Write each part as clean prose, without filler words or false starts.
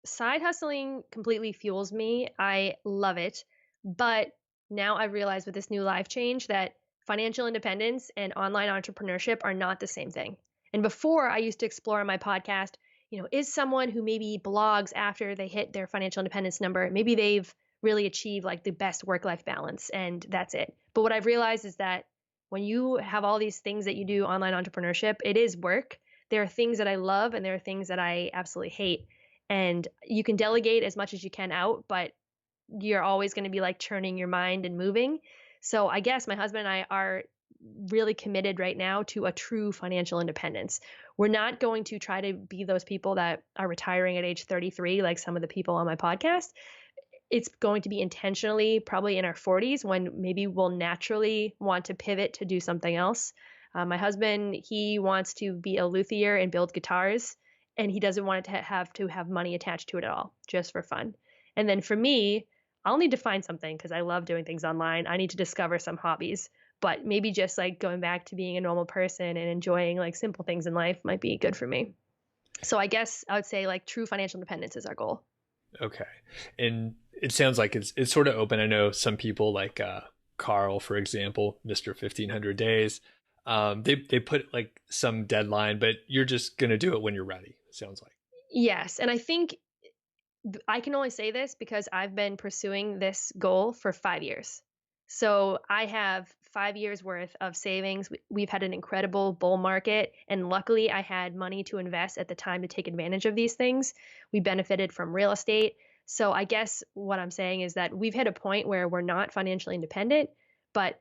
Side hustling completely fuels me. I love it. But now I realize with this new life change that financial independence and online entrepreneurship are not the same thing. And before I used to explore on my podcast, is someone who maybe blogs after they hit their financial independence number, maybe they've really achieved like the best work life balance and that's it. But what I've realized is that when you have all these things that you do online entrepreneurship, it is work. There are things that I love and there are things that I absolutely hate, and you can delegate as much as you can out, but you're always going to be like churning your mind and moving. So I guess my husband and I are really committed right now to a true financial independence. We're not going to try to be those people that are retiring at age 33 like some of the people on my podcast. It's going to be intentionally probably in our 40s when maybe we'll naturally want to pivot to do something else. My husband, he wants to be a luthier and build guitars, and he doesn't want it to have money attached to it at all, just for fun. And then for me, I'll need to find something because I love doing things online. I need to discover some hobbies, but maybe just like going back to being a normal person and enjoying like simple things in life might be good for me. So I guess I would say like true financial independence is our goal. Okay. And it sounds like it's sort of open. I know some people like Carl, for example, Mr. 1500 Days. They put like some deadline, but you're just gonna do it when you're ready. It sounds like. Yes. And I think I can only say this because I've been pursuing this goal for 5 years. So I have 5 years worth of savings. We've had an incredible bull market, and luckily I had money to invest at the time to take advantage of these things. We benefited from real estate. So I guess what I'm saying is that we've hit a point where we're not financially independent, but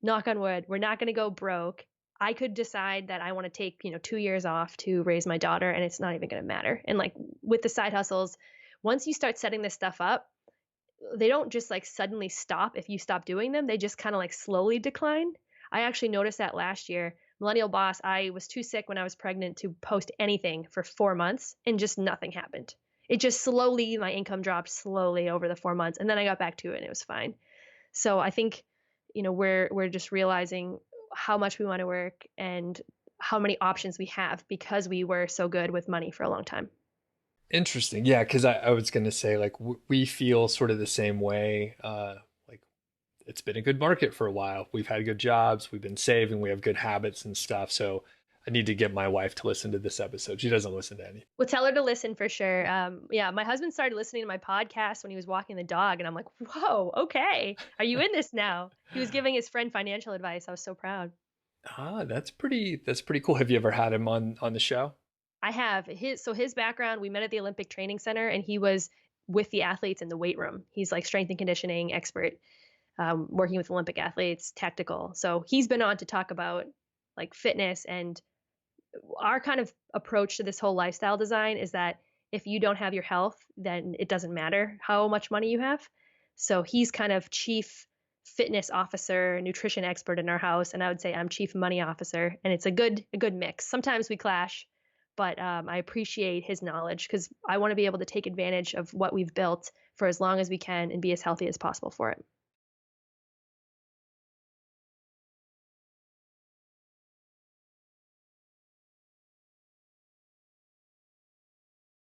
knock on wood, we're not going to go broke. I could decide that I want to take, 2 years off to raise my daughter, and it's not even going to matter. And like with the side hustles, once you start setting this stuff up, they don't just like suddenly stop if you stop doing them. They just kind of like slowly decline. I actually noticed that last year. Millennial Boss, I was too sick when I was pregnant to post anything for 4 months and just nothing happened. It just slowly, my income dropped slowly over the 4 months, and then I got back to it and it was fine. So I think, we're just realizing how much we want to work and how many options we have because we were so good with money for a long time. Interesting. Yeah, because I was gonna say like we feel sort of the same way. Like it's been a good market for a while. We've had good jobs. We've been saving. We have good habits and stuff. So I need to get my wife to listen to this episode. She doesn't listen to any. Well, tell her to listen for sure. Yeah, my husband started listening to my podcast when he was walking the dog, and I'm like, whoa, okay. Are you in this now? He was giving his friend financial advice. I was so proud. Ah, that's pretty cool. Have you ever had him on the show? I have his background. We met at the Olympic Training Center, and he was with the athletes in the weight room. He's like strength and conditioning expert, working with Olympic athletes, tactical. So he's been on to talk about like fitness, and our kind of approach to this whole lifestyle design is that if you don't have your health, then it doesn't matter how much money you have. So he's kind of chief fitness officer, nutrition expert in our house, and I would say I'm chief money officer, and it's a good mix. Sometimes we clash, but I appreciate his knowledge because I want to be able to take advantage of what we've built for as long as we can and be as healthy as possible for it.